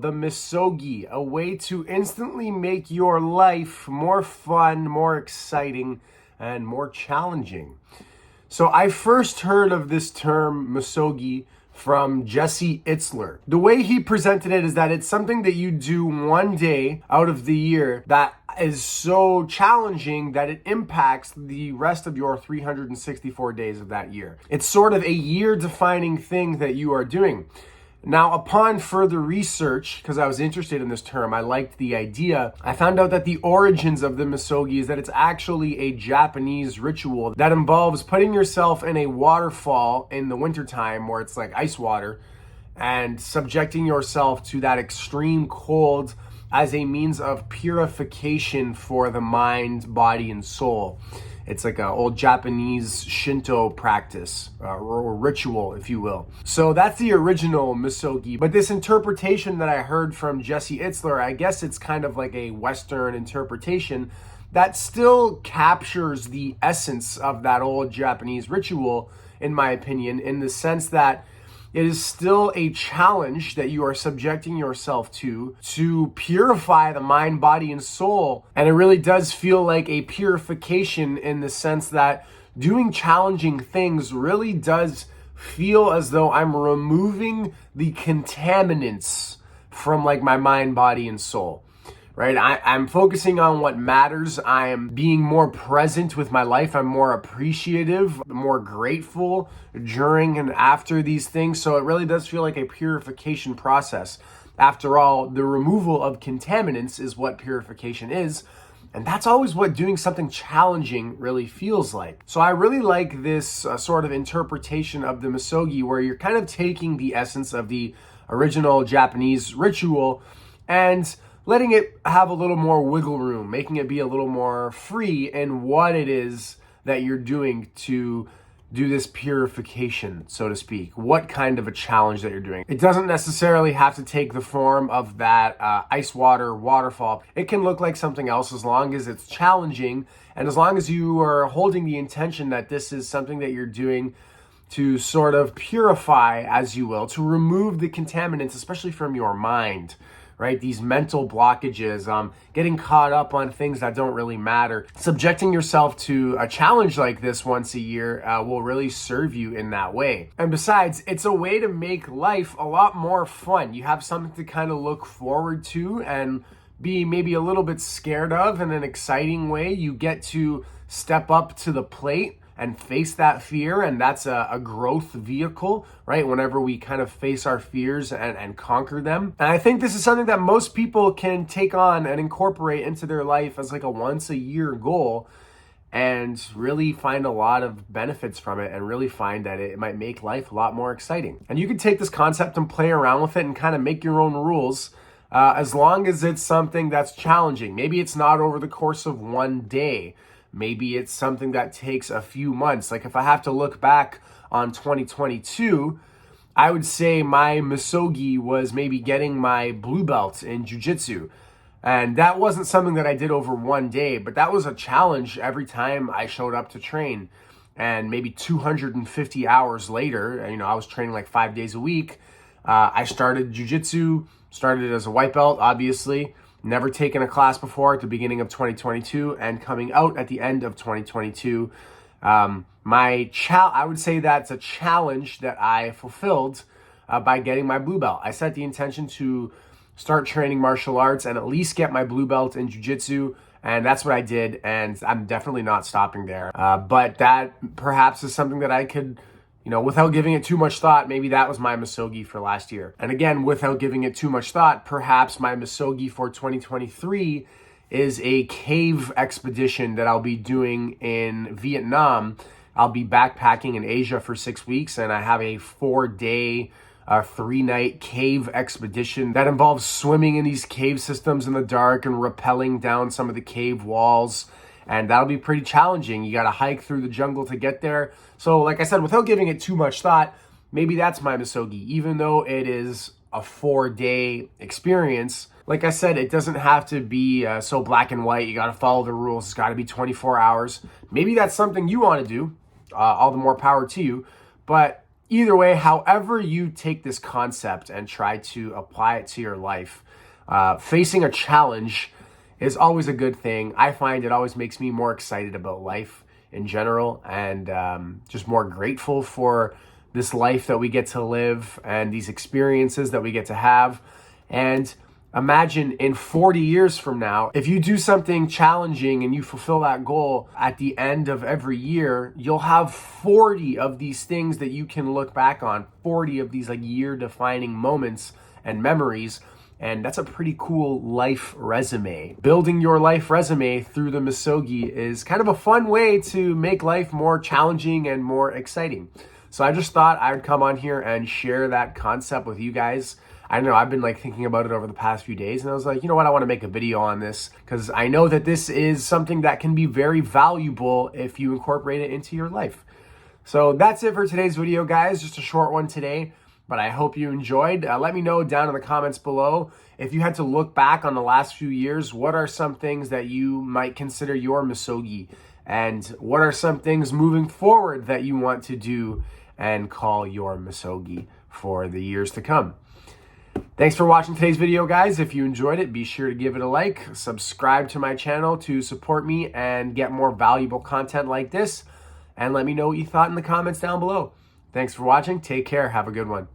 the Misogi, a way to instantly make your life more fun, more exciting, and more challenging. So I first heard of this term Misogi from Jesse Itzler. The way he presented it is that it's something that you do one day out of the year that is so challenging that it impacts the rest of your 364 days of that year. It's sort of a year-defining thing that you are doing. Now, upon further research, because I was interested in this term, I liked the idea, I found out that the origins of the Misogi is that it's actually a Japanese ritual that involves putting yourself in a waterfall in the wintertime where it's like ice water and subjecting yourself to that extreme cold as a means of purification for the mind, body, and soul. It's like an old Japanese Shinto practice or ritual, if you will. So that's the original Misogi. But this interpretation that I heard from Jesse Itzler, I guess it's kind of like a Western interpretation that still captures the essence of that old Japanese ritual, in my opinion, in the sense that it is still a challenge that you are subjecting yourself to purify the mind, body, and soul. And it really does feel like a purification in the sense that doing challenging things really does feel as though I'm removing the contaminants from like my mind, body, and soul. Right? I'm focusing on what matters. I am being more present with my life. I'm more appreciative, more grateful during and after these things. So it really does feel like a purification process. After all, the removal of contaminants is what purification is. And that's always what doing something challenging really feels like. So I really like this sort of interpretation of the Misogi where you're kind of taking the essence of the original Japanese ritual and letting it have a little more wiggle room, making it be a little more free in what it is that you're doing to do this purification, so to speak. What kind of a challenge that you're doing. It doesn't necessarily have to take the form of that ice water waterfall. It can look like something else as long as it's challenging and as long as you are holding the intention that this is something that you're doing to sort of purify, as you will, to remove the contaminants, especially from your mind. Right? These mental blockages, getting caught up on things that don't really matter. Subjecting yourself to a challenge like this once a year will really serve you in that way. And besides, it's a way to make life a lot more fun. You have something to kind of look forward to and be maybe a little bit scared of in an exciting way. You get to step up to the plate and face that fear, and that's a growth vehicle, right? Whenever we kind of face our fears and conquer them. And I think this is something that most people can take on and incorporate into their life as like a once a year goal and really find a lot of benefits from it and really find that it might make life a lot more exciting. And you can take this concept and play around with it and kind of make your own rules as long as it's something that's challenging. Maybe it's not over the course of one day. Maybe it's something that takes a few months. Like if I have to look back on 2022, I would say my Misogi was maybe getting my blue belt in jiu-jitsu. And that wasn't something that I did over one day, but that was a challenge every time I showed up to train. And maybe 250 hours later, I was training like 5 days a week. I started jiu-jitsu, started as a white belt, obviously. Never taken a class before at the beginning of 2022 and coming out at the end of 2022. I would say that's a challenge that I fulfilled by getting my blue belt. I set the intention to start training martial arts and at least get my blue belt in jiu-jitsu, and that's what I did, and I'm definitely not stopping there. But that perhaps is something that I could, without giving it too much thought, maybe that was my Misogi for last year. And again, without giving it too much thought, perhaps my Misogi for 2023 is a cave expedition that I'll be doing in Vietnam. I'll be backpacking in Asia for 6 weeks, and I have a 4-day, 3-night cave expedition that involves swimming in these cave systems in the dark and rappelling down some of the cave walls. And that'll be pretty challenging. You got to hike through the jungle to get there. So like I said, without giving it too much thought, maybe that's my Misogi. Even though it is a 4-day experience, like I said, it doesn't have to be so black and white. You got to follow the rules. It's got to be 24 hours. Maybe that's something you want to do. All the more power to you. But either way, however you take this concept and try to apply it to your life, facing a challenge is always a good thing. I find it always makes me more excited about life in general, and just more grateful for this life that we get to live and these experiences that we get to have. And imagine in 40 years from now, if you do something challenging and you fulfill that goal, at the end of every year, you'll have 40 of these things that you can look back on, 40 of these like year-defining moments and memories. And that's a pretty cool life resume. Building your life resume through the Misogi is kind of a fun way to make life more challenging and more exciting. So I just thought I would come on here and share that concept with you guys. I know I've been like thinking about it over the past few days, and I was like, you know what, I want to make a video on this because I know that this is something that can be very valuable if you incorporate it into your life. So that's it for today's video, guys. Just a short one today, but I hope you enjoyed. Let me know down in the comments below if you had to look back on the last few years, what are some things that you might consider your Misogi, and what are some things moving forward that you want to do and call your Misogi for the years to come. Thanks for watching today's video, guys. If you enjoyed it, be sure to give it a like, subscribe to my channel to support me and get more valuable content like this, and let me know what you thought in the comments down below. Thanks for watching. Take care. Have a good one.